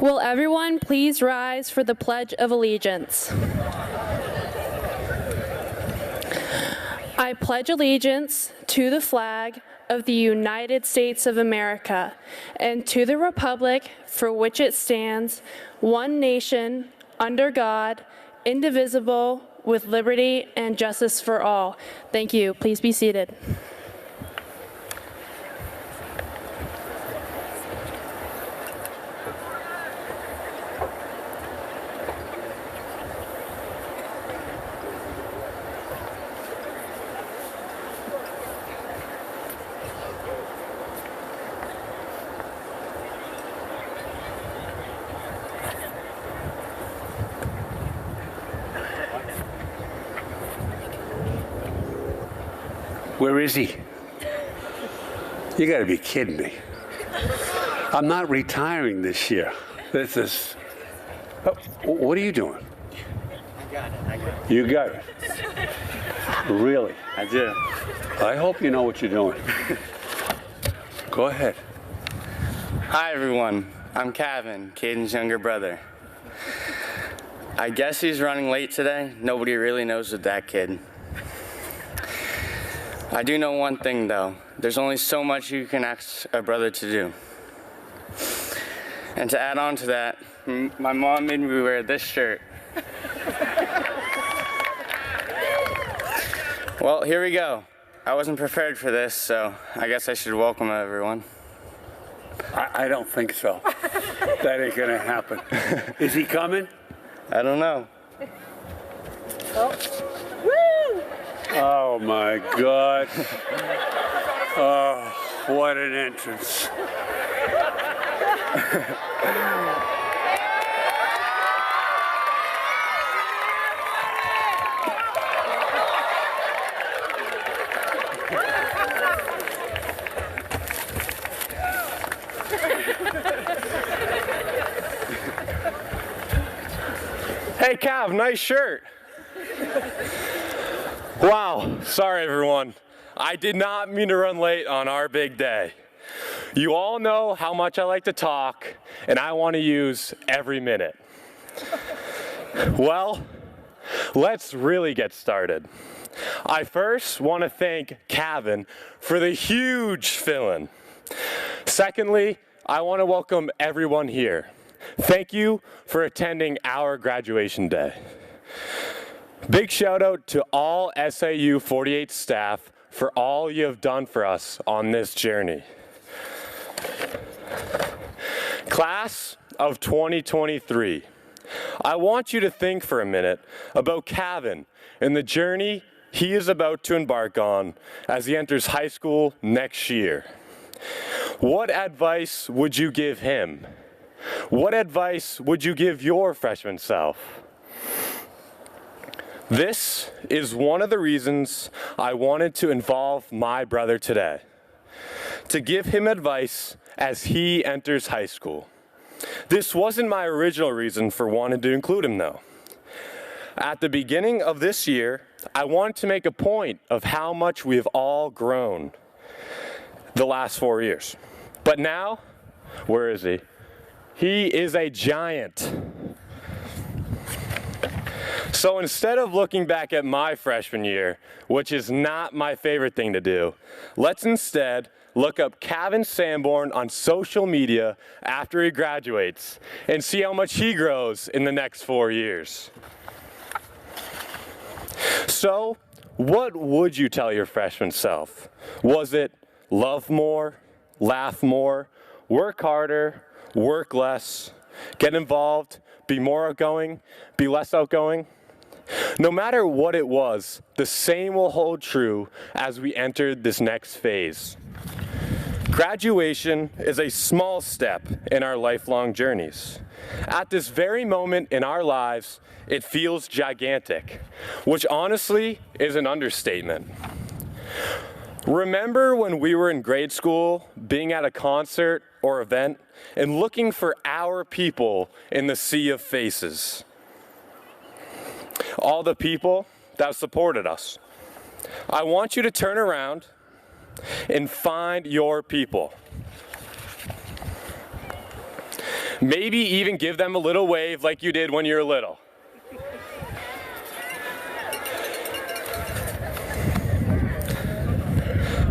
Will everyone please rise for the Pledge of Allegiance? I pledge allegiance to the flag of the United States of America and to the republic for which it stands, one nation, under God, indivisible, with liberty and justice for all. Thank you. Please be seated. Where is he? You gotta be kidding me. I'm not retiring this year. This is, what are you doing? I got it. You got it. Really? I do. I hope you know what you're doing. Go ahead. Hi, everyone. I'm Kevin, Caden's younger brother. I guess he's running late today. Nobody really knows with that kid. I do know one thing, though. There's only so much you can ask a brother to do. And to add on to that, my mom made me wear this shirt. Well, here we go. I wasn't prepared for this, so I guess I should welcome everyone. I don't think so. That ain't gonna happen. Is he coming? I don't know. Oh my God. Oh, what an entrance. Hey, Cav, nice shirt. Wow, sorry everyone. I did not mean to run late on our big day. You all know how much I like to talk, and I want to use every minute. Well, let's really get started. I first want to thank Kevin for the huge fill-in. Secondly, I want to welcome everyone here. Thank you for attending our graduation day. Big shout out to all SAU 48 staff for all you have done for us on this journey. Class of 2023, I want you to think for a minute about Kevin and the journey he is about to embark on as he enters high school next year. What advice would you give him? What advice would you give your freshman self? This is one of the reasons I wanted to involve my brother today, to give him advice as he enters high school. This wasn't my original reason for wanting to include him though. At the beginning of this year, I wanted to make a point of how much we have all grown the last 4 years. But now, where is he? He is a giant. So instead of looking back at my freshman year, which is not my favorite thing to do, let's instead look up Kevin Sanborn on social media after he graduates and see how much he grows in the next 4 years. So, what would you tell your freshman self? Was it love more, laugh more, work harder, work less, get involved, be more outgoing, be less outgoing? No matter what it was, the same will hold true as we enter this next phase. Graduation is a small step in our lifelong journeys. At this very moment in our lives, it feels gigantic, which honestly is an understatement. Remember when we were in grade school, being at a concert or event, and looking for our people in the sea of faces? All the people that supported us. I want you to turn around and find your people. Maybe even give them a little wave like you did when you were little.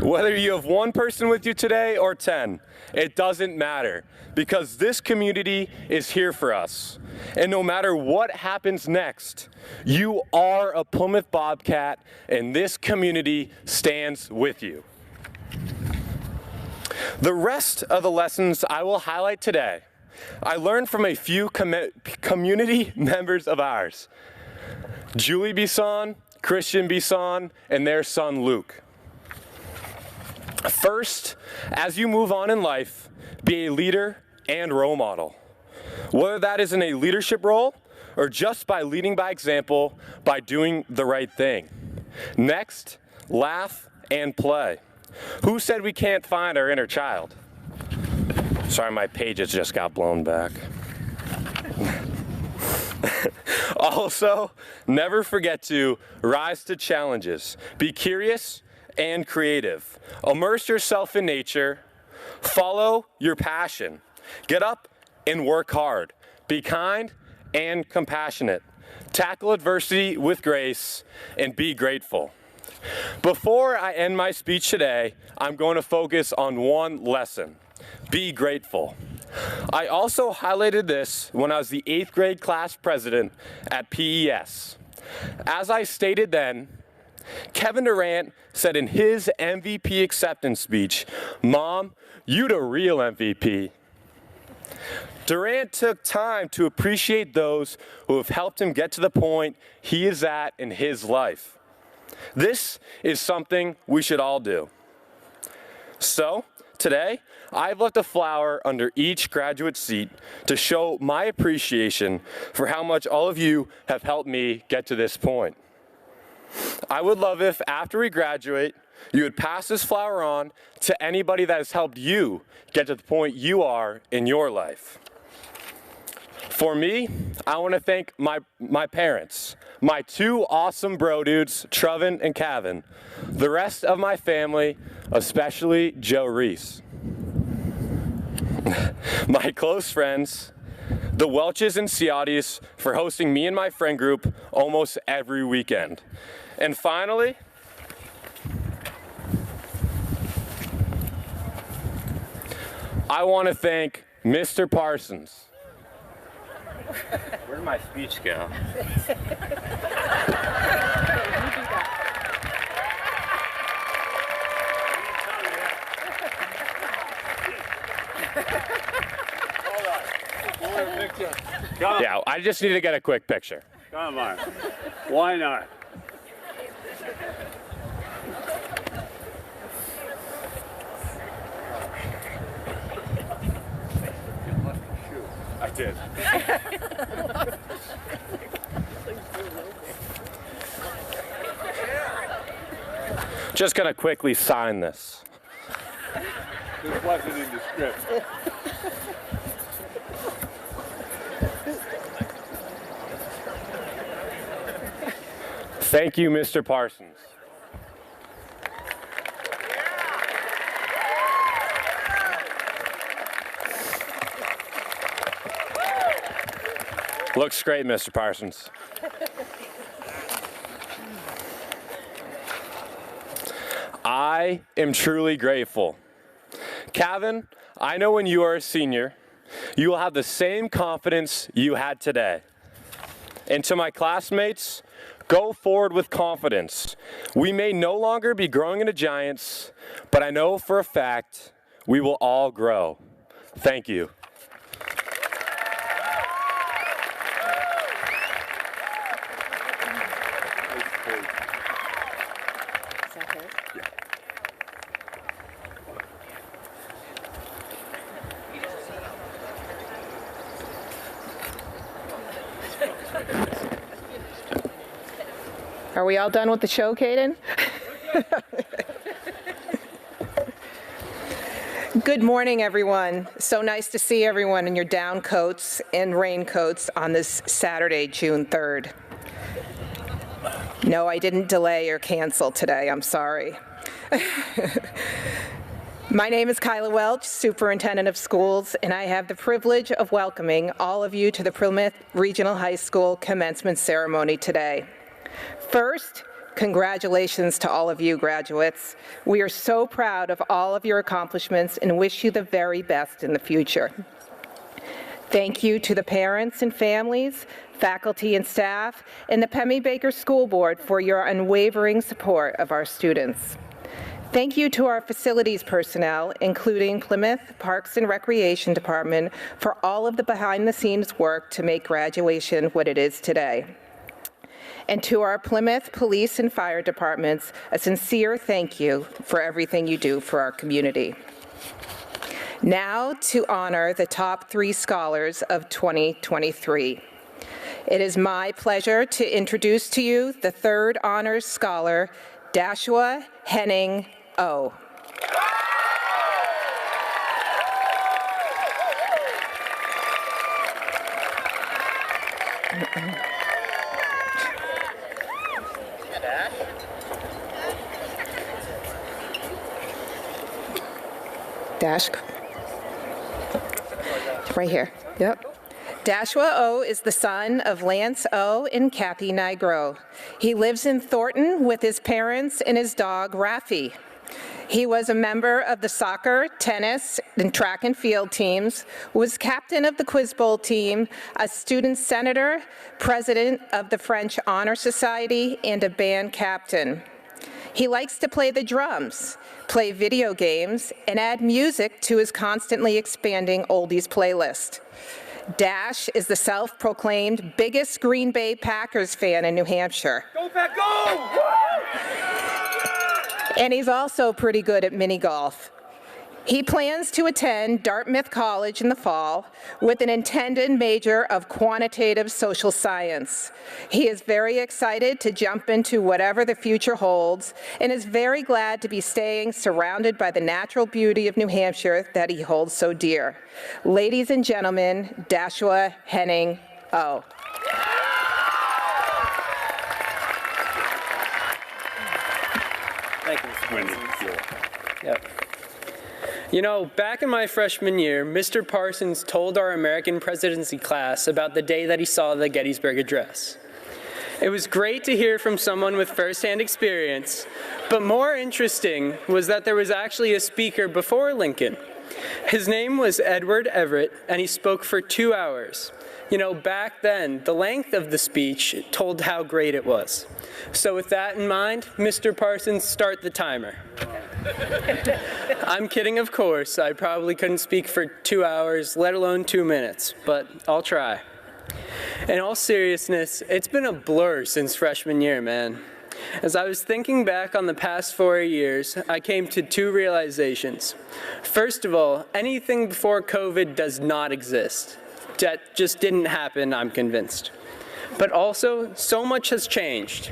Whether you have one person with you today or 10, it doesn't matter, because this community is here for us. And no matter what happens next, you are a Plymouth Bobcat, and this community stands with you. The rest of the lessons I will highlight today, I learned from a few community members of ours. Julie Bisson, Christian Bisson, and their son Luke. First, as you move on in life, be a leader and role model. Whether that is in a leadership role or just by leading by example by doing the right thing. Next, laugh and play. Who said we can't find our inner child? Sorry, my pages just got blown back. Also, never forget to rise to challenges. Be curious and creative. Immerse yourself in nature. Follow your passion. Get up and work hard. Be kind and compassionate. Tackle adversity with grace and be grateful. Before I end my speech today, I'm going to focus on one lesson. Be grateful. I also highlighted this when I was the 8th grade class president at PES. As I stated then, Kevin Durant said in his MVP acceptance speech, "Mom, you the real MVP." Durant took time to appreciate those who have helped him get to the point he is at in his life. This is something we should all do. So, today, I've left a flower under each graduate seat to show my appreciation for how much all of you have helped me get to this point. I would love if, after we graduate, you would pass this flower on to anybody that has helped you get to the point you are in your life. For me, I want to thank my parents, my 2 awesome bro dudes, Trevin and Kevin, the rest of my family, especially Joe Reese, my close friends, the Welches and Ciottis for hosting me and my friend group almost every weekend. And finally, I want to thank Mr. Parsons. Where did my speech go? Yeah, I just need to get a quick picture. Come on. Why not? I did. Just gonna quickly sign this. This wasn't in the script. Thank you, Mr. Parsons. Looks great, Mr. Parsons. I am truly grateful. Kevin, I know when you are a senior, you will have the same confidence you had today. And to my classmates, go forward with confidence. We may no longer be growing into giants, but I know for a fact we will all grow. Thank you. Are we all done with the show, Caden? Good morning, everyone. So nice to see everyone in your down coats and raincoats on this Saturday, June 3rd. No, I didn't delay or cancel today. I'm sorry. My name is Kyla Welch, Superintendent of Schools, and I have the privilege of welcoming all of you to the Plymouth Regional High School commencement ceremony today. First, congratulations to all of you graduates. We are so proud of all of your accomplishments and wish you the very best in the future. Thank you to the parents and families, faculty and staff, and the Pemmy-Baker School Board for your unwavering support of our students. Thank you to our facilities personnel, including Plymouth Parks and Recreation Department, for all of the behind-the-scenes work to make graduation what it is today. And to our Plymouth Police and Fire Departments, a sincere thank you for everything you do for our community. Now to honor the top 3 scholars of 2023. It is my pleasure to introduce to you the 3rd honors scholar, Dashua Henning O. Dash. Right here. Yep. Dashua O is the son of Lance O and Kathy Nigro. He lives in Thornton with his parents and his dog, Rafi. He was a member of the soccer, tennis, and track and field teams, was captain of the Quiz Bowl team, a student senator, president of the French Honor Society, and a band captain. He likes to play the drums, play video games, and add music to his constantly expanding oldies playlist. Dash is the self-proclaimed biggest Green Bay Packers fan in New Hampshire. Go Pack, go! And he's also pretty good at mini golf. He plans to attend Dartmouth College in the fall with an intended major of quantitative social science. He is very excited to jump into whatever the future holds and is very glad to be staying surrounded by the natural beauty of New Hampshire that he holds so dear. Ladies and gentlemen, Dashua Henning O. Thank you, Mr. President. Yep. You know, back in my freshman year, Mr. Parsons told our American presidency class about the day that he saw the Gettysburg Address. It was great to hear from someone with firsthand experience, but more interesting was that there was actually a speaker before Lincoln. His name was Edward Everett, and he spoke for 2 hours. You know, back then, the length of the speech told how great it was. So with that in mind, Mr. Parsons, start the timer. I'm kidding, of course. I probably couldn't speak for 2 hours, let alone 2 minutes, but I'll try. In all seriousness, it's been a blur since freshman year, man. As I was thinking back on the past 4 years, I came to 2 realizations. First of all, anything before COVID does not exist. That just didn't happen, I'm convinced. But also, so much has changed.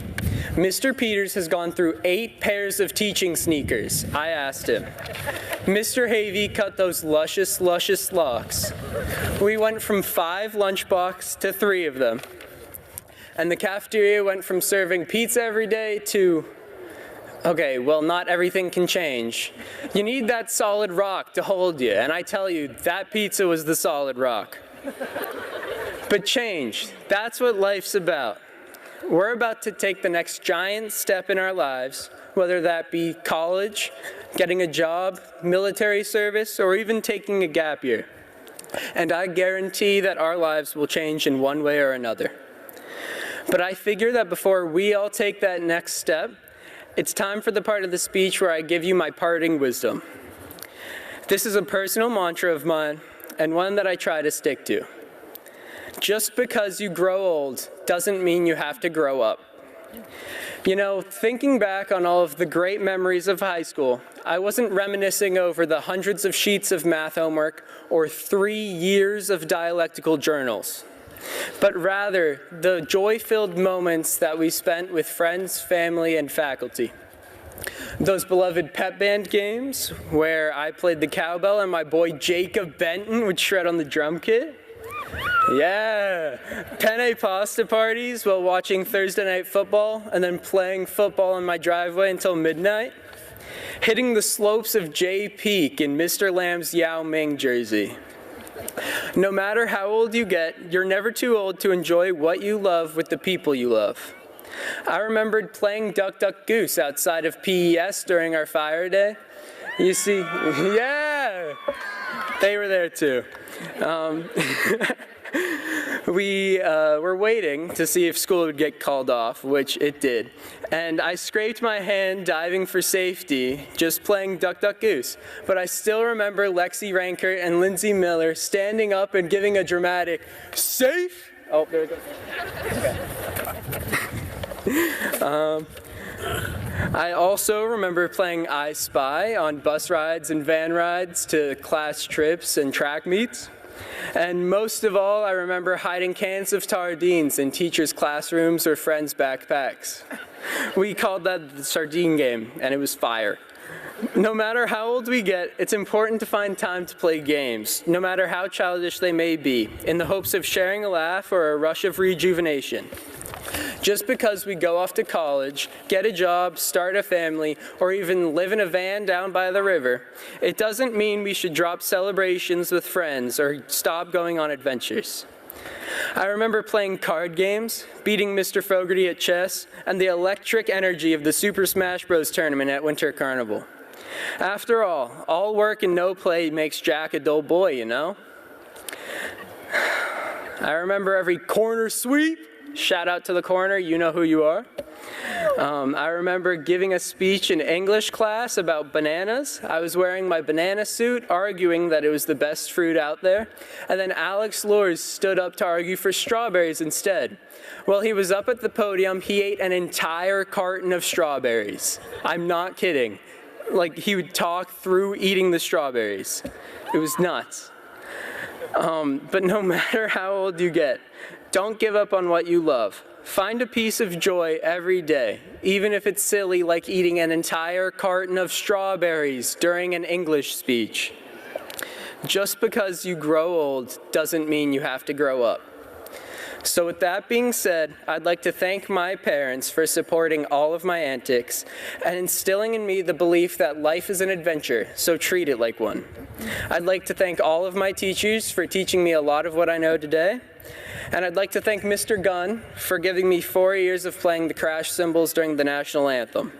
Mr. Peters has gone through 8 pairs of teaching sneakers. I asked him. Mr. Havey cut those luscious, luscious locks. We went from 5 lunchbox to 3 of them. And the cafeteria went from serving pizza every day to, okay, well, not everything can change. You need that solid rock to hold you, and I tell you, that pizza was the solid rock. But change, that's what life's about. We're about to take the next giant step in our lives, whether that be college, getting a job, military service, or even taking a gap year. And I guarantee that our lives will change in one way or another. But I figure that before we all take that next step, it's time for the part of the speech where I give you my parting wisdom. This is a personal mantra of mine, and one that I try to stick to. Just because you grow old doesn't mean you have to grow up. You know, thinking back on all of the great memories of high school, I wasn't reminiscing over the hundreds of sheets of math homework or 3 years of dialectical journals, but rather the joy-filled moments that we spent with friends, family, and faculty. Those beloved pep band games where I played the cowbell and my boy Jacob Benton would shred on the drum kit. Yeah, penne pasta parties while watching Thursday night football and then playing football in my driveway until midnight. hitting the slopes of Jay Peak in Mr. Lamb's Yao Ming jersey. No matter how old you get, you're never too old to enjoy what you love with the people you love. I remembered playing Duck Duck Goose outside of PES during our fire day. You see, yeah, they were there too. We were waiting to see if school would get called off, which it did. And I scraped my hand diving for safety, just playing Duck Duck Goose. But I still remember Lexi Rankert and Lindsay Miller standing up and giving a dramatic, "Safe?" Oh, there it goes. Okay. I also remember playing I Spy on bus rides and van rides to class trips and track meets. And most of all, I remember hiding cans of sardines in teachers' classrooms or friends' backpacks. We called that the sardine game, and it was fire. No matter how old we get, it's important to find time to play games, no matter how childish they may be, in the hopes of sharing a laugh or a rush of rejuvenation. Just because we go off to college, get a job, start a family, or even live in a van down by the river, it doesn't mean we should drop celebrations with friends or stop going on adventures. I remember playing card games, beating Mr. Fogarty at chess, and the electric energy of the Super Smash Bros. Tournament at Winter Carnival. After all work and no play makes Jack a dull boy, you know? I remember every corner sweep. Shout out to the corner, you know who you are. I remember giving a speech in English class about bananas. I was wearing my banana suit, arguing that it was the best fruit out there. And then Alex Lors stood up to argue for strawberries instead. While he was up at the podium, he ate an entire carton of strawberries. I'm not kidding. Like, he would talk through eating the strawberries. It was nuts. But no matter how old you get, don't give up on what you love. Find a piece of joy every day, even if it's silly like eating an entire carton of strawberries during an English speech. Just because you grow old doesn't mean you have to grow up. So with that being said, I'd like to thank my parents for supporting all of my antics and instilling in me the belief that life is an adventure, so treat it like one. I'd like to thank all of my teachers for teaching me a lot of what I know today. And I'd like to thank Mr. Gunn for giving me 4 years of playing the crash cymbals during the national anthem.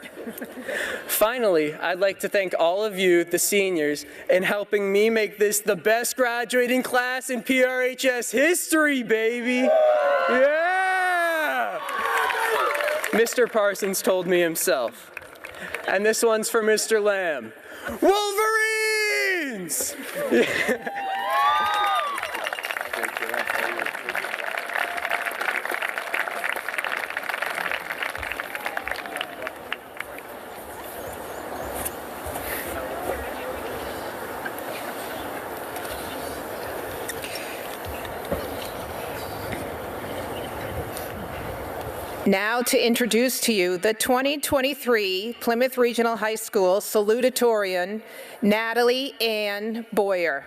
Finally, I'd like to thank all of you, the seniors, in helping me make this the best graduating class in PRHS history, baby! Yeah! Mr. Parsons told me himself. And this one's for Mr. Lamb. Wolverines! Now to introduce to you the 2023 Plymouth Regional High School salutatorian, Natalie Ann Boyer.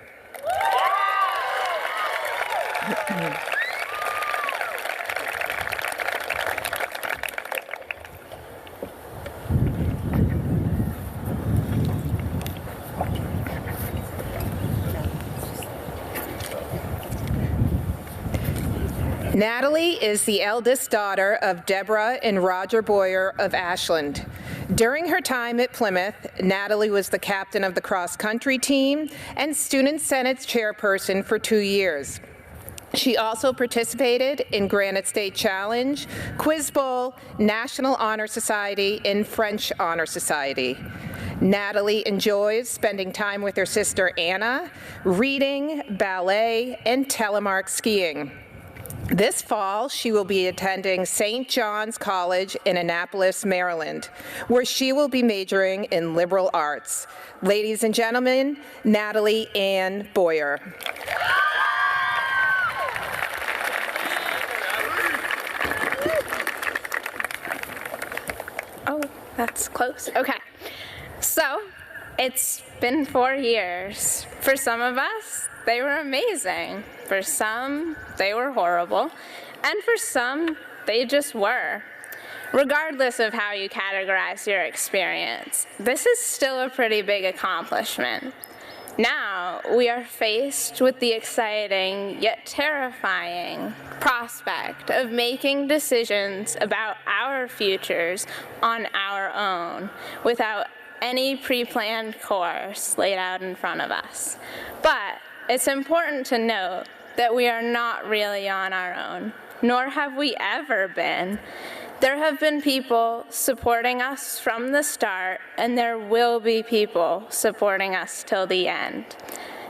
Natalie is the eldest daughter of Deborah and Roger Boyer of Ashland. During her time at Plymouth, Natalie was the captain of the cross-country team and Student Senate chairperson for 2 years. She also participated in Granite State Challenge, Quiz Bowl, National Honor Society, and French Honor Society. Natalie enjoys spending time with her sister Anna, reading, ballet, and telemark skiing. This fall, she will be attending St. John's College in Annapolis, Maryland, where she will be majoring in liberal arts. Ladies and gentlemen, Natalie Ann Boyer. Oh, that's close. Okay. So, it's been 4 years. For some of us, they were amazing. For some, they were horrible. And for some, they just were. Regardless of how you categorize your experience, this is still a pretty big accomplishment. Now, we are faced with the exciting yet terrifying prospect of making decisions about our futures on our own without any pre-planned course laid out in front of us. But it's important to note that we are not really on our own, nor have we ever been. There have been people supporting us from the start, and there will be people supporting us till the end.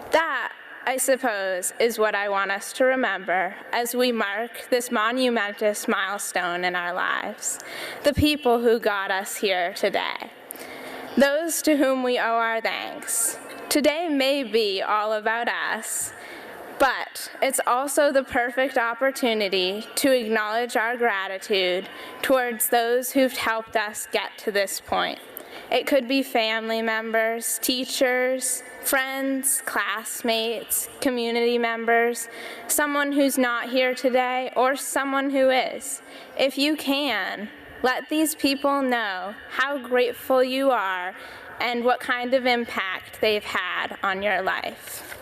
That, I suppose, is what I want us to remember as we mark this monumentous milestone in our lives, the people who got us here today, those to whom we owe our thanks. Today may be all about us, but it's also the perfect opportunity to acknowledge our gratitude towards those who've helped us get to this point. It could be family members, teachers, friends, classmates, community members, someone who's not here today, or someone who is. If you can, let these people know how grateful you are and what kind of impact they've had on your life.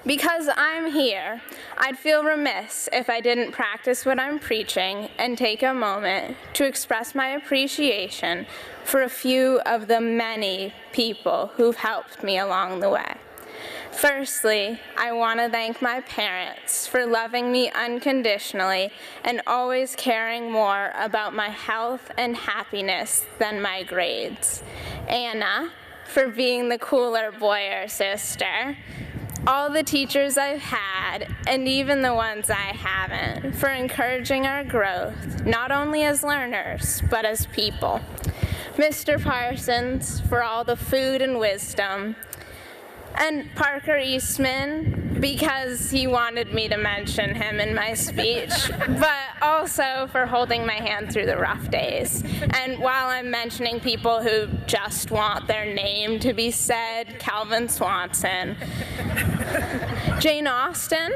Because I'm here, I'd feel remiss if I didn't practice what I'm preaching and take a moment to express my appreciation for a few of the many people who've helped me along the way. Firstly, I want to thank my parents for loving me unconditionally and always caring more about my health and happiness than my grades. Anna, for being the cooler boy or sister. All the teachers I've had, and even the ones I haven't, for encouraging our growth, not only as learners, but as people. Mr. Parsons, for all the food and wisdom. And Parker Eastman, because he wanted me to mention him in my speech, but also for holding my hand through the rough days. And while I'm mentioning people who just want their name to be said, Calvin Swanson. Jane Austen,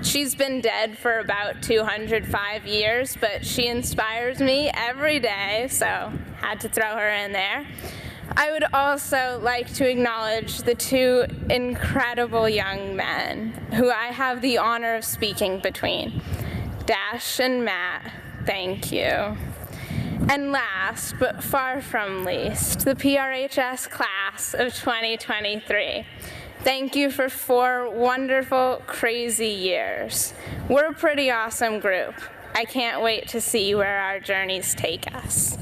she's been dead for about 205 years, but she inspires me every day, so had to throw her in there. I would also like to acknowledge the two incredible young men who I have the honor of speaking between. Dash and Matt, thank you. And last, but far from least, the PRHS class of 2023. Thank you for 4 wonderful, crazy years. We're a pretty awesome group. I can't wait to see where our journeys take us.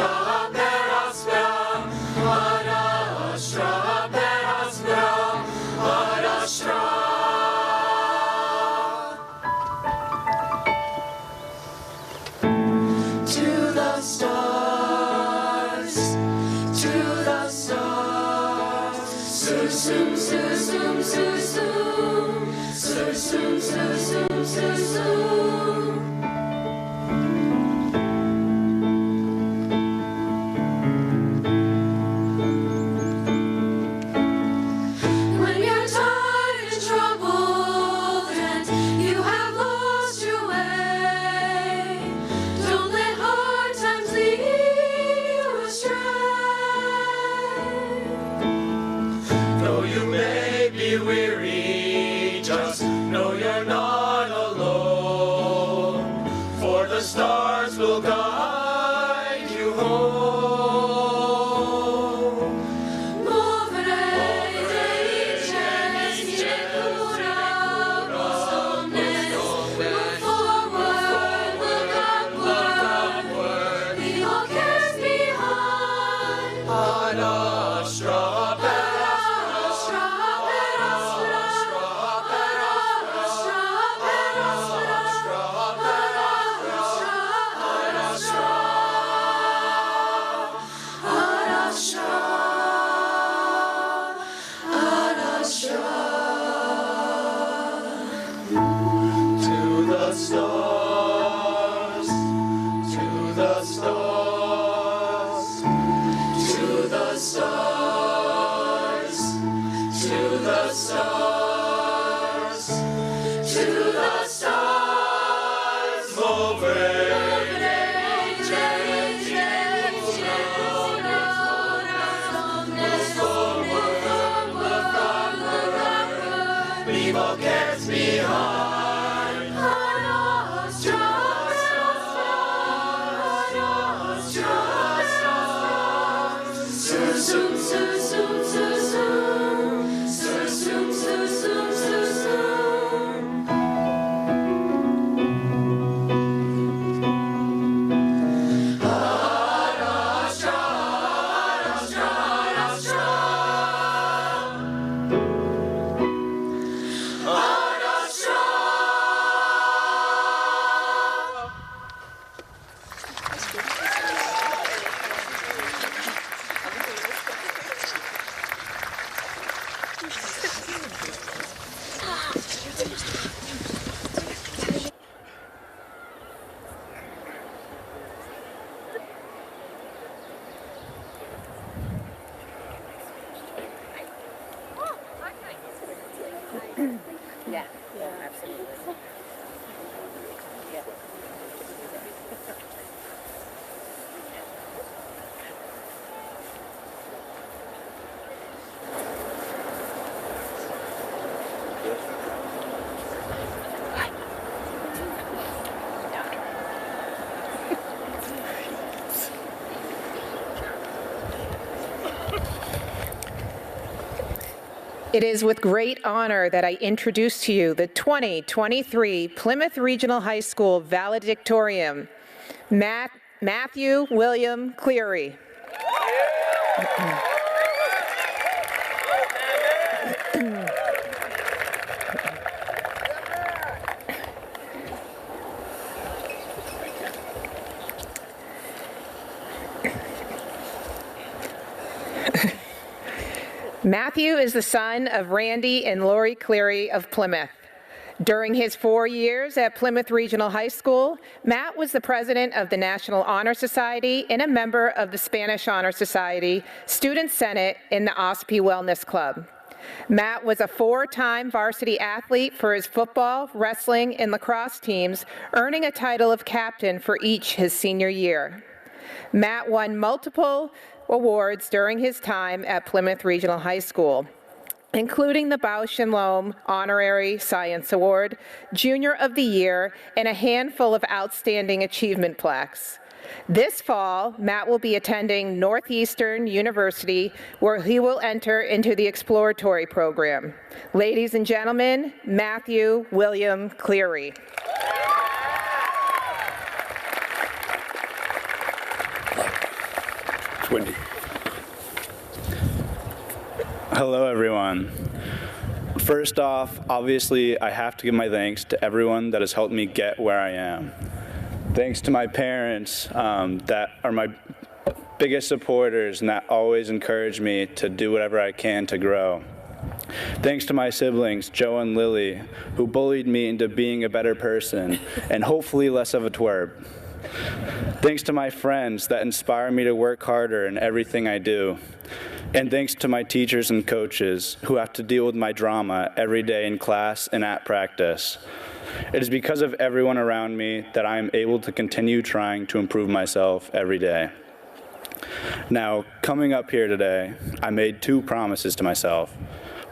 Strong soon, so soon, so soon. When you're tired and troubled and you have lost your way, don't let hard times lead you astray. Though you may be weary, just know you're not alone, for the stars will guide you home. It is with great honor that I introduce to you the 2023 Plymouth Regional High School valedictorian, Matthew William Cleary. Matthew is the son of Randy and Lori Cleary of Plymouth. During his 4 years at Plymouth Regional High School, Matt was the president of the National Honor Society and a member of the Spanish Honor Society, Student Senate, and the OSPE Wellness Club. Matt was a 4-time varsity athlete for his football, wrestling, and lacrosse teams, earning a title of captain for each his senior year. Matt won multiple awards during his time at Plymouth Regional High School, including the Bausch & Lomb Honorary Science Award, Junior of the Year, and a handful of outstanding achievement plaques. This fall, Matt will be attending Northeastern University, where he will enter into the exploratory program. Ladies and gentlemen, Matthew William Cleary. Wendy. Hello, everyone. First off, obviously, I have to give my thanks to everyone that has helped me get where I am. Thanks to my parents that are my biggest supporters and that always encourage me to do whatever I can to grow. Thanks to my siblings, Joe and Lily, who bullied me into being a better person and hopefully less of a twerp. Thanks to my friends that inspire me to work harder in everything I do. And thanks to my teachers and coaches who have to deal with my drama every day in class and at practice. It is because of everyone around me that I am able to continue trying to improve myself every day. Now, coming up here today, I made 2 promises to myself.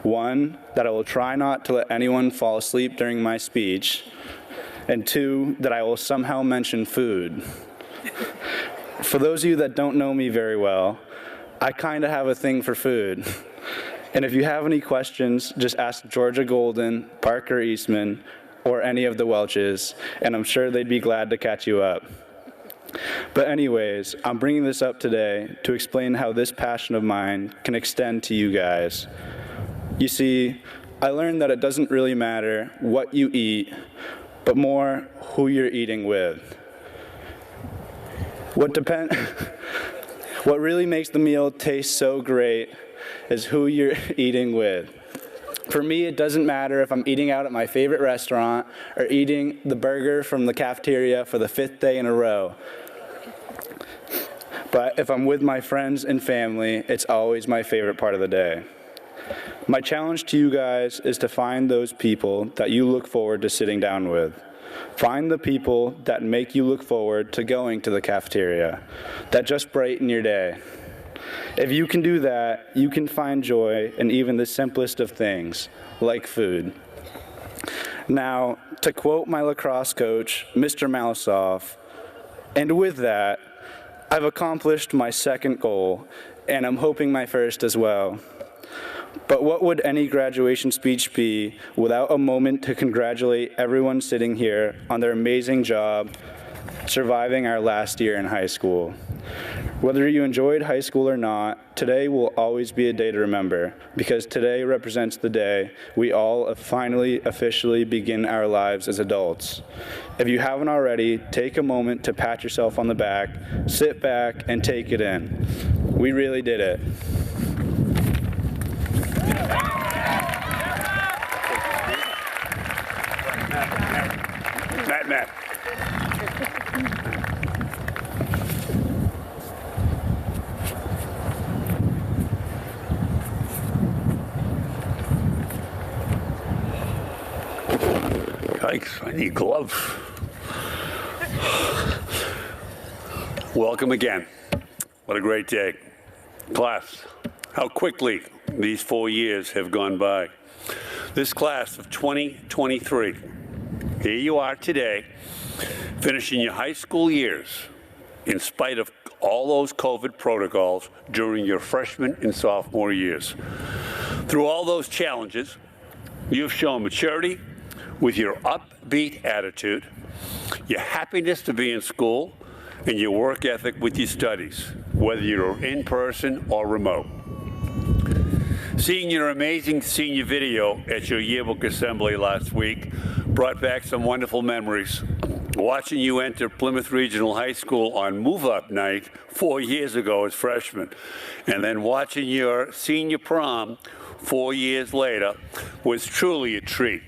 One, that I will try not to let anyone fall asleep during my speech, and 2, that I will somehow mention food. For those of you that don't know me very well, I kind of have a thing for food. And if you have any questions, just ask Georgia Golden, Parker Eastman, or any of the Welches, and I'm sure they'd be glad to catch you up. But anyways, I'm bringing this up today to explain how this passion of mine can extend to you guys. You see, I learned that it doesn't really matter what you eat, but more who you're eating with. What really makes the meal taste so great is who you're eating with. For me, it doesn't matter if I'm eating out at my favorite restaurant or eating the burger from the cafeteria for the 5th day in a row. But if I'm with my friends and family, it's always my favorite part of the day. My challenge to you guys is to find those people that you look forward to sitting down with. Find the people that make you look forward to going to the cafeteria, that just brighten your day. If you can do that, you can find joy in even the simplest of things, like food. Now, to quote my lacrosse coach, Mr. Mousoff, and with that, I've accomplished my 2nd goal, and I'm hoping my 1st as well. But what would any graduation speech be without a moment to congratulate everyone sitting here on their amazing job surviving our last year in high school? Whether you enjoyed high school or not, today will always be a day to remember, because today represents the day we all finally officially begin our lives as adults. If you haven't already, take a moment to pat yourself on the back, sit back, and take it in. We really did it. Matt. Yikes, I need gloves. Welcome again. What a great day. Class, how quickly these 4 years have gone by. This class of 2023, here you are today, finishing your high school years in spite of all those COVID protocols during your freshman and sophomore years. Through all those challenges, you've shown maturity with your upbeat attitude, your happiness to be in school, and your work ethic with your studies, whether you're in person or remote. Seeing your amazing senior video at your yearbook assembly last week brought back some wonderful memories. Watching you enter Plymouth Regional High School on move-up night 4 years ago as freshmen, and then watching your senior prom 4 years later was truly a treat.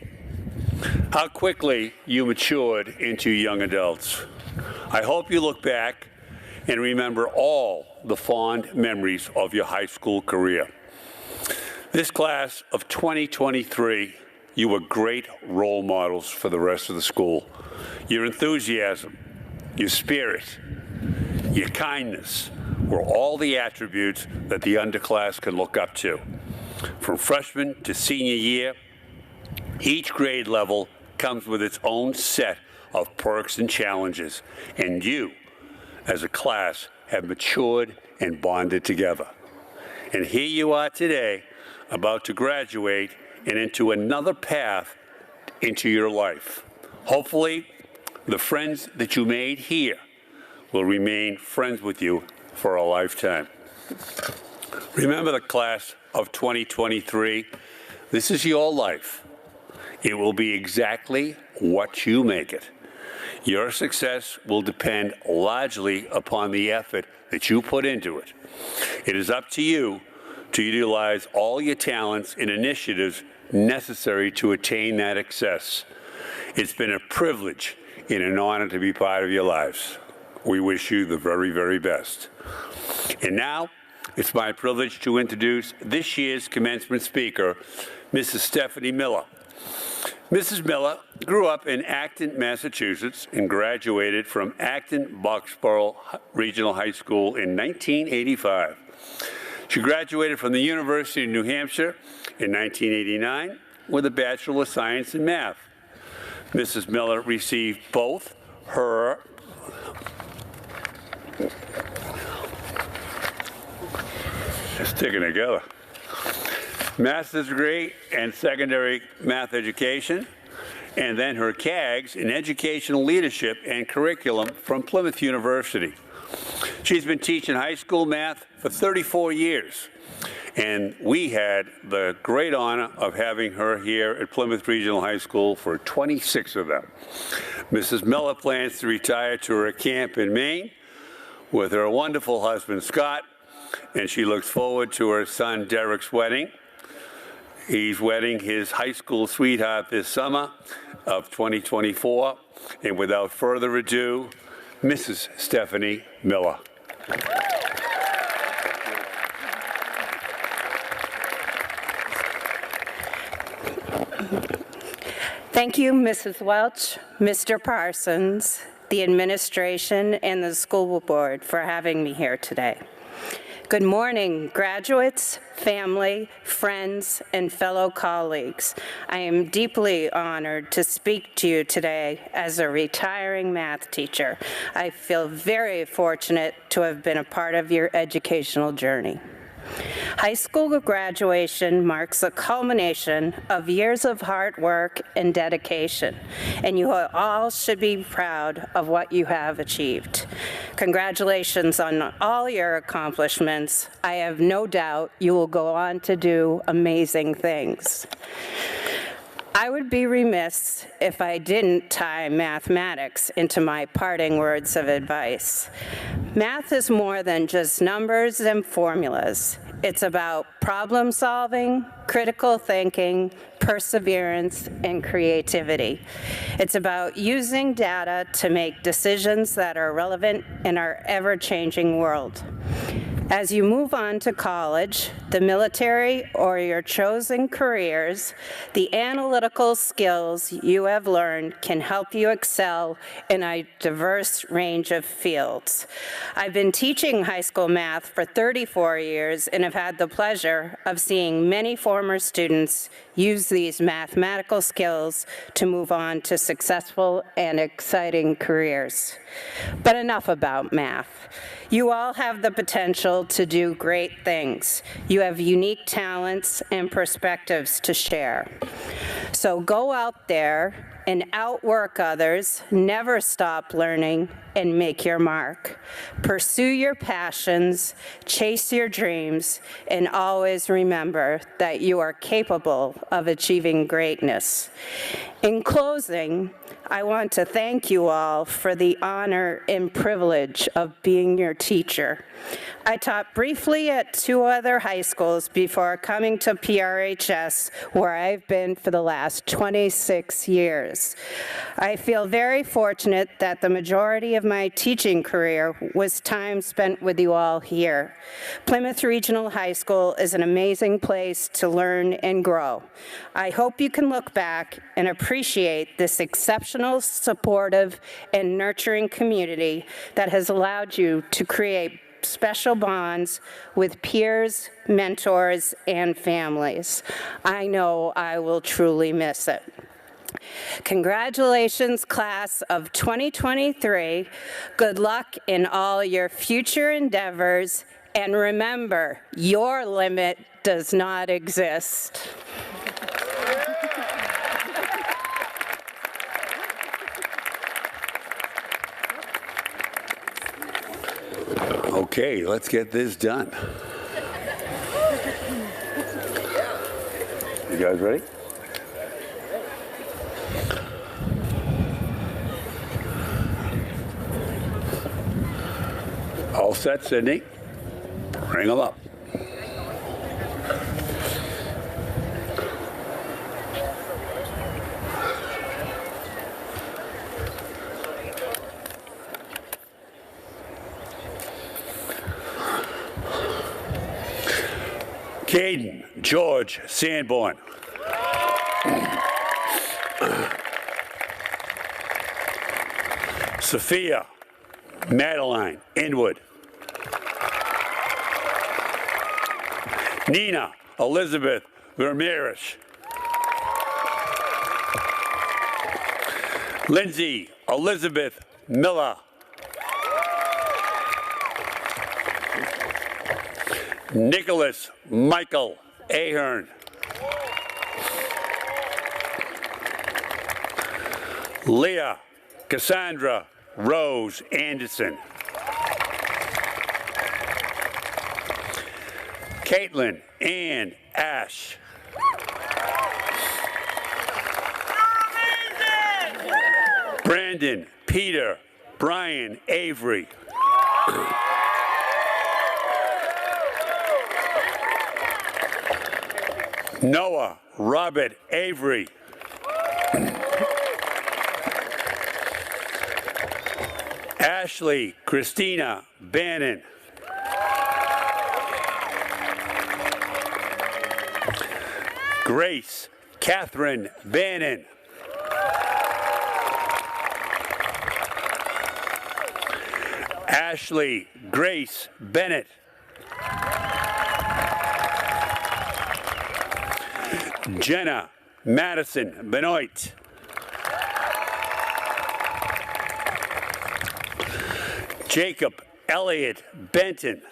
How quickly you matured into young adults. I hope you look back and remember all the fond memories of your high school career. This class of 2023, you were great role models for the rest of the school. Your enthusiasm, your spirit, your kindness were all the attributes that the underclass can look up to. From freshman to senior year, each grade level comes with its own set of perks and challenges, and you, as a class, have matured and bonded together. And here you are today, about to graduate and into another path into your life. Hopefully, the friends that you made here will remain friends with you for a lifetime. Remember the class of 2023. This is your life. It will be exactly what you make it. Your success will depend largely upon the effort that you put into it. It is up to you to utilize all your talents and initiatives necessary to attain that success. It's been a privilege and an honor to be part of your lives. We wish you the very, very best. And now, it's my privilege to introduce this year's commencement speaker, Mrs. Stephanie Miller. Mrs. Miller grew up in Acton, Massachusetts, and graduated from Acton-Boxborough Regional High School in 1985. She graduated from the University of New Hampshire in 1989 with a Bachelor of Science in Math. Mrs. Miller received both her sticking together. Master's degree and secondary math education, and then her CAGS in educational leadership and curriculum from Plymouth University. She's been teaching high school math for 34 years, and we had the great honor of having her here at Plymouth Regional High School for 26 of them. Mrs. Miller plans to retire to her camp in Maine with her wonderful husband, Scott, and she looks forward to her son, Derek's wedding. He's wedding his high school sweetheart this summer of 2024. And without further ado, Mrs. Stephanie Miller. Thank you, Mrs. Welch, Mr. Parsons, the administration, and the school board for having me here today. Good morning, graduates, family, friends, and fellow colleagues. I am deeply honored to speak to you today as a retiring math teacher. I feel very fortunate to have been a part of your educational journey. High school graduation marks the culmination of years of hard work and dedication, and you all should be proud of what you have achieved. Congratulations on all your accomplishments. I have no doubt you will go on to do amazing things. I would be remiss if I didn't tie mathematics into my parting words of advice. Math is more than just numbers and formulas. It's about problem solving, critical thinking, perseverance, and creativity. It's about using data to make decisions that are relevant in our ever-changing world. As you move on to college, the military, or your chosen careers, the analytical skills you have learned can help you excel in a diverse range of fields. I've been teaching high school math for 34 years and have had the pleasure of seeing many former students use these mathematical skills to move on to successful and exciting careers. But enough about math. You all have the potential to do great things. You have unique talents and perspectives to share. So go out there and outwork others, never stop learning, and make your mark. Pursue your passions, chase your dreams, and always remember that you are capable of achieving greatness. In closing, I want to thank you all for the honor and privilege of being your teacher. I taught briefly at 2 other high schools before coming to PRHS, where I've been for the last 26 years. I feel very fortunate that the majority of my teaching career was time spent with you all here. Plymouth Regional High School is an amazing place to learn and grow. I hope you can look back and appreciate this exceptional, supportive, and nurturing community that has allowed you to create special bonds with peers, mentors, and families. I know I will truly miss it. Congratulations, class of 2023. Good luck in all your future endeavors, and remember, your limit does not exist. Okay, let's get this done. You guys ready? All set, Sydney? Bring them up. Caden George Sanborn. Sophia Madeline Inwood. Nina Elizabeth Ramirez. Lindsay Elizabeth Miller. Nicholas Michael Ahern. Leah Cassandra Rose Anderson. Caitlin Ann Ash. Brandon Peter Brian Avery. Noah Robert Avery. Ashley Christina Bannon. Grace Catherine Bannon. Ashley Grace Bennett. Jenna Madison Benoit. Jacob Elliott Benton.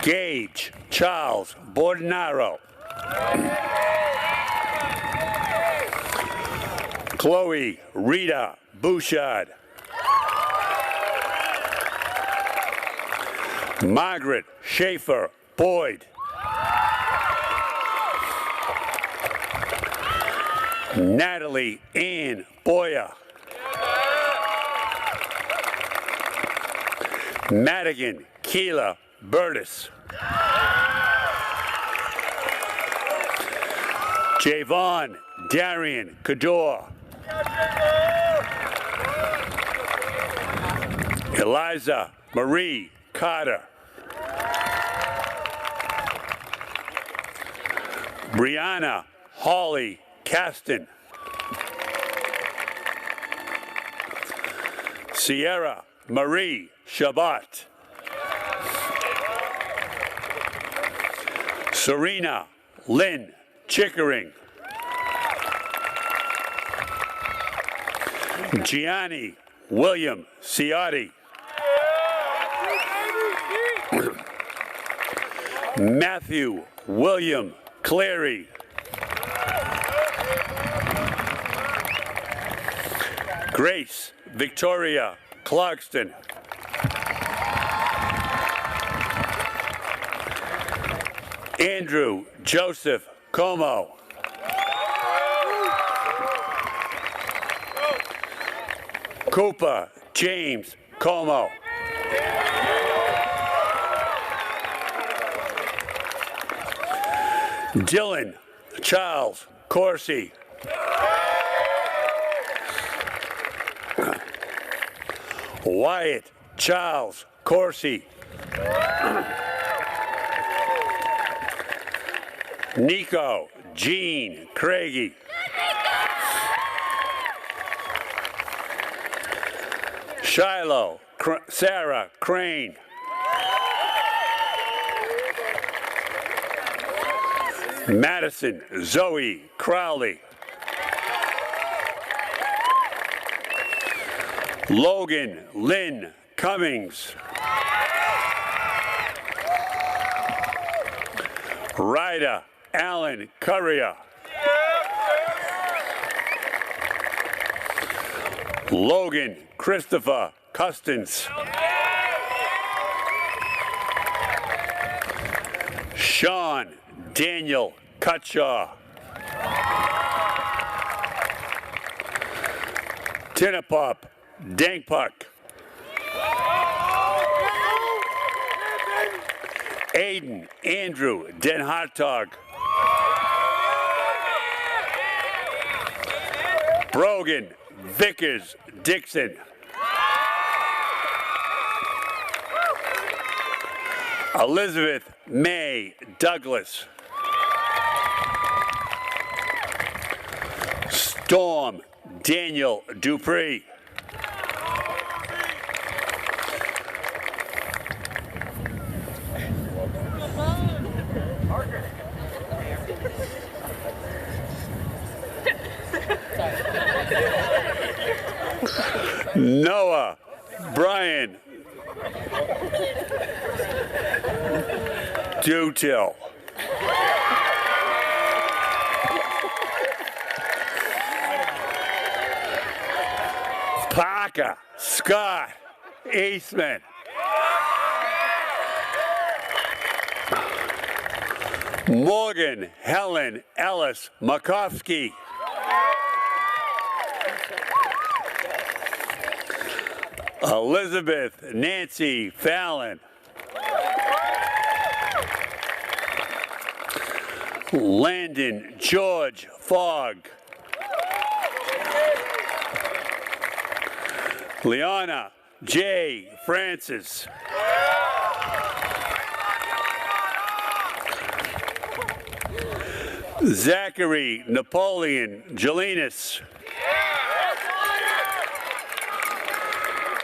Gage Charles Bordenaro. Chloe Rita Bouchard. Margaret Schaefer Boyd. Natalie Ann Boyer. Madigan Keela Burtis. Javon Darian Cador. Eliza Marie Carter. Brianna Hawley Caston. Sierra Marie Shabbat. Serena Lynn Chickering. Gianni William Ciotti. Matthew William Clary. Grace Victoria Clarkston. Andrew Joseph Como. Cooper James Como. Dylan Charles Corsi. Wyatt Charles Corsi. Nico Jean Craigie. Shiloh Sarah Crane. Madison Zoe Crowley. Logan Lynn Cummings. Ryder Allen Currier. Logan Christopher Custance. Sean Daniel Cutshaw. Tinapop Dankpuck. Aiden Andrew Den Hartog. Brogan Vickers Dixon. Elizabeth May Douglas. Storm Daniel Dupree. Noah Brian Dutil. Parker Scott Eastman. Morgan Helen Ellis Makovsky. Elizabeth Nancy Fallon. Landon George Fogg. Liana J. Francis. Zachary Napoleon Jelinas.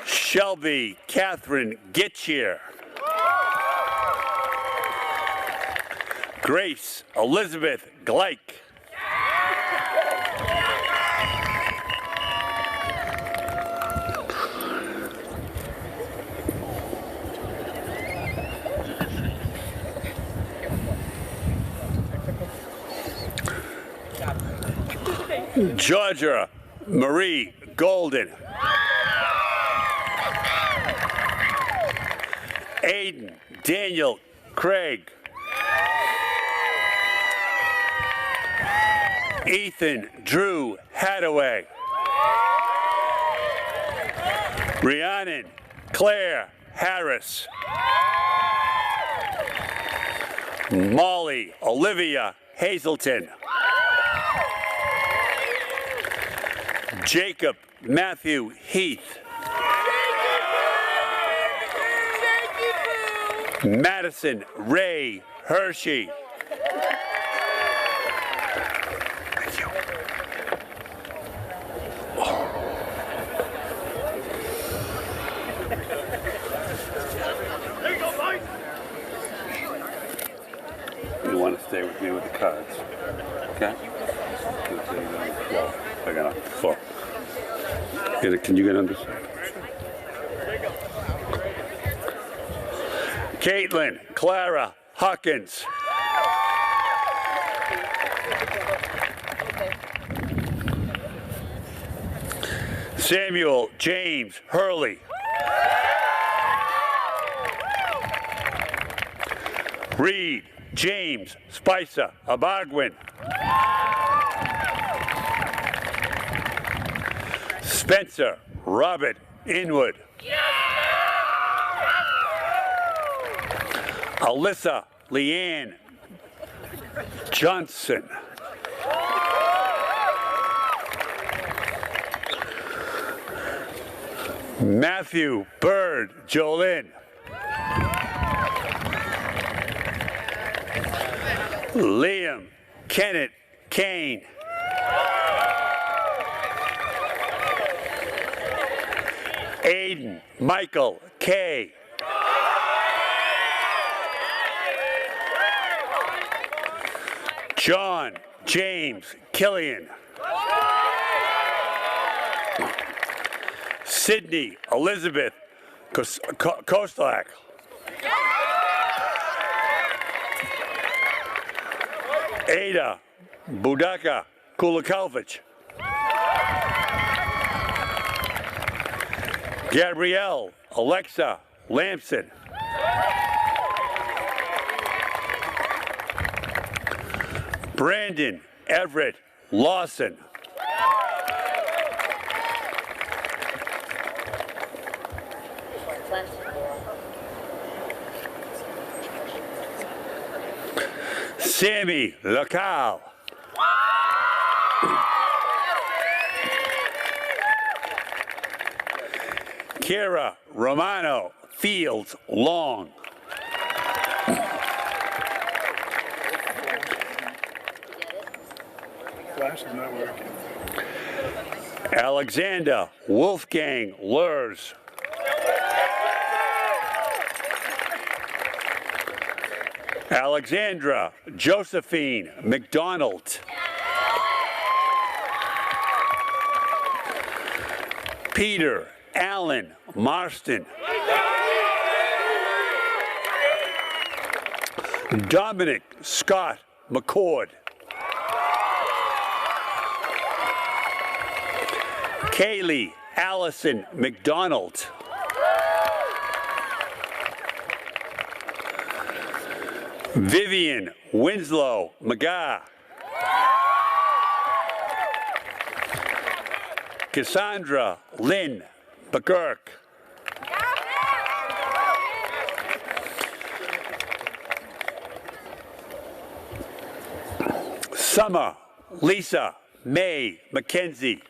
Shelby Catherine Gitchier. Grace Elizabeth Gleich. Georgia Marie Golden. Aiden Daniel Craig. Ethan Drew Hadaway. Rhiannon Claire Harris. Molly Olivia Hazelton. Jacob Matthew Heath. Madison Ray Hershey. Thank you. There you go, Mike. You want to stay with me with the cards, okay? Well, I got a 4. Can you get on this? Caitlin Clara Hawkins. Samuel James Hurley. Reed James Spicer Abagwin. Spencer Robert Inwood. Alyssa Leanne Johnson. Matthew Bird Jolin. Liam Kenneth Kane. Aiden Michael K. John James Killian. Sydney Elizabeth Kostlak. Ada Budaka Kulikovich. Gabrielle Alexa Lamson. Brandon Everett Lawson. Sammy Lacal. Kira Romano Fields Long. flash is not working. Alexander Wolfgang Lurs. Alexandra Josephine McDonald. Peter Allen Marston. Dominic Scott McCord. Kaylee Allison McDonald. Vivian Winslow McGah. Cassandra Lynn McGurk. Summer Lisa May McKenzie.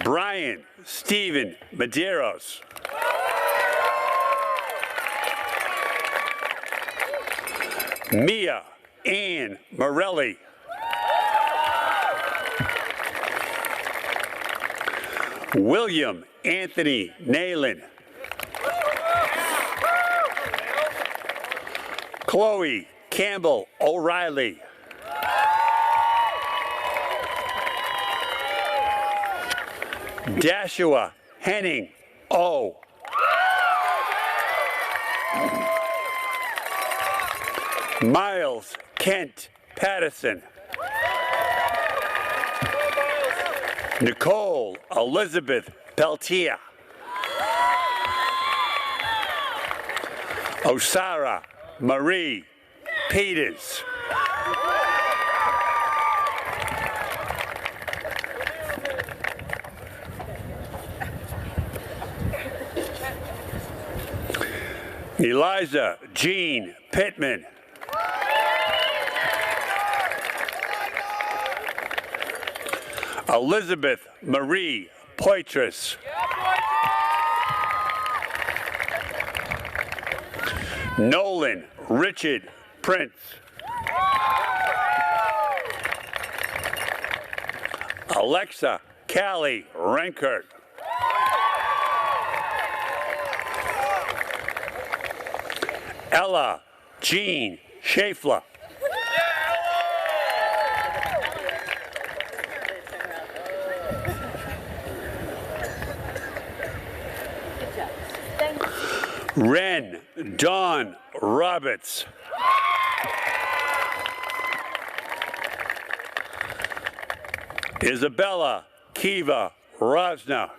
Brian Stephen Medeiros. Mia Ann Morelli. William Anthony Nayland. Chloe Campbell O'Reilly. Dashua Henning O. Miles Kent Patterson. Nicole Elizabeth Peltier. Osara Marie Peters. Eliza Jean Pittman. Elizabeth Marie Poitras. Nolan Richard Prince. Alexa Callie Renkert. Ella Jean Schaeffler. Ren Dawn Roberts. Isabella Kiva Rosner.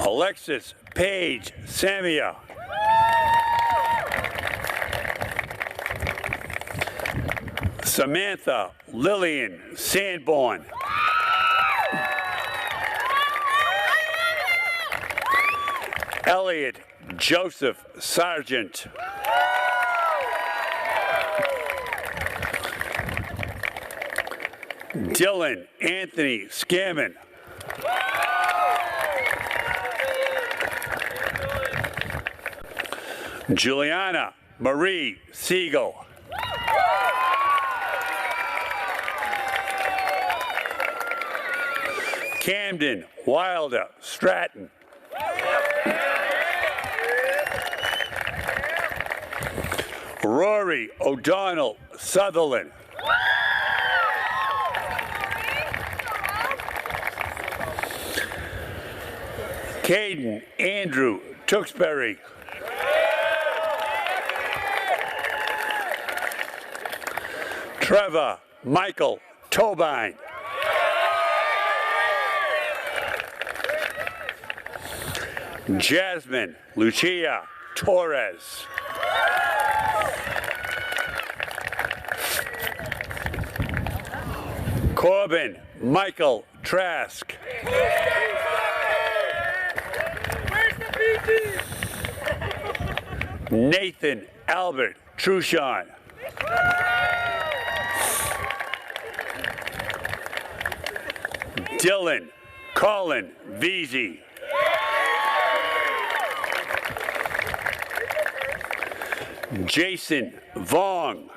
Alexis Paige Samia. Samantha Lillian Sanborn. Elliot Joseph Sargent. Dylan Anthony Scammon. Juliana Marie Siegel. Camden Wilder Stratton. Rory O'Donnell Sutherland. Caden Andrew Tewksbury. Trevor Michael Tobine. Jasmine Lucia Torres. Corbin Michael Trask. Nathan Albert Truchon. Dylan Colin Veazey. Jason Vong.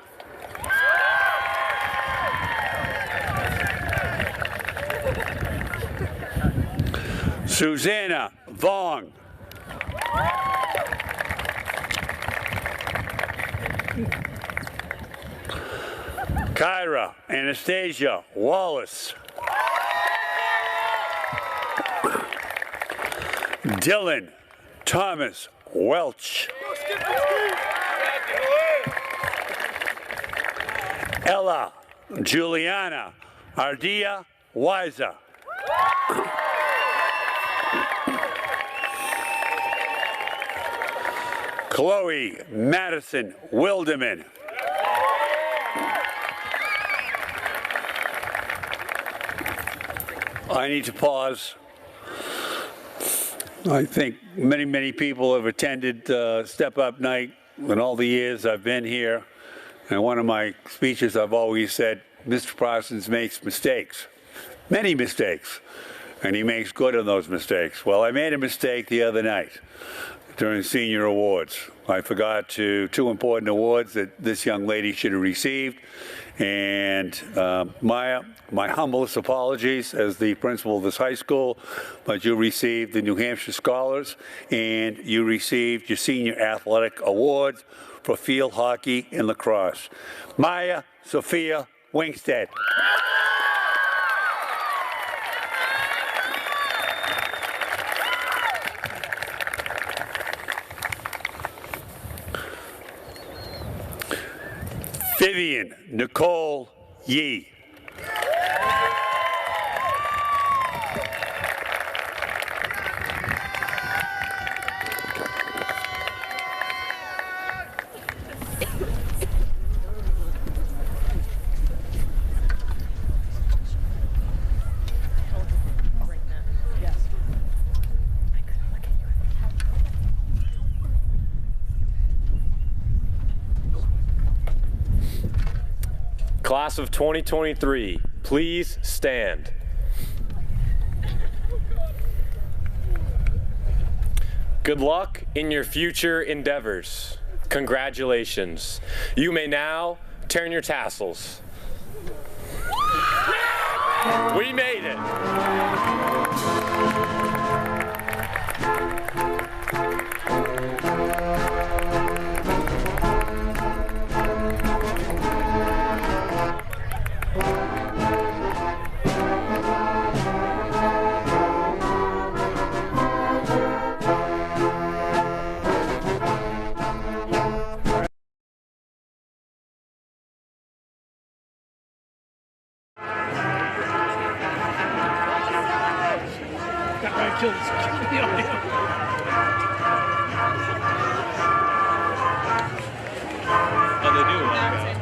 Susanna Vong. Kyra Anastasia Wallace. Dylan Thomas Welch. Ella Juliana Ardea Weiser. Chloe Madison Wilderman. I need to pause. I think many people have attended Step Up Night in all the years I've been here. And one of my speeches I've always said, Mr. Parsons makes mistakes, many mistakes, and he makes good on those mistakes. Well, I made a mistake the other night during senior awards. I forgot two important awards that this young lady should have received. And Maya, my humblest apologies as the principal of this high school, but you received the New Hampshire Scholars and you received your senior athletic awards for field hockey and lacrosse. Maya Sophia Wingstead. Vivian Nicole Yee. Class of 2023, please stand. Good luck in your future endeavors. Congratulations. You may now turn your tassels. We made it. Oh, they do.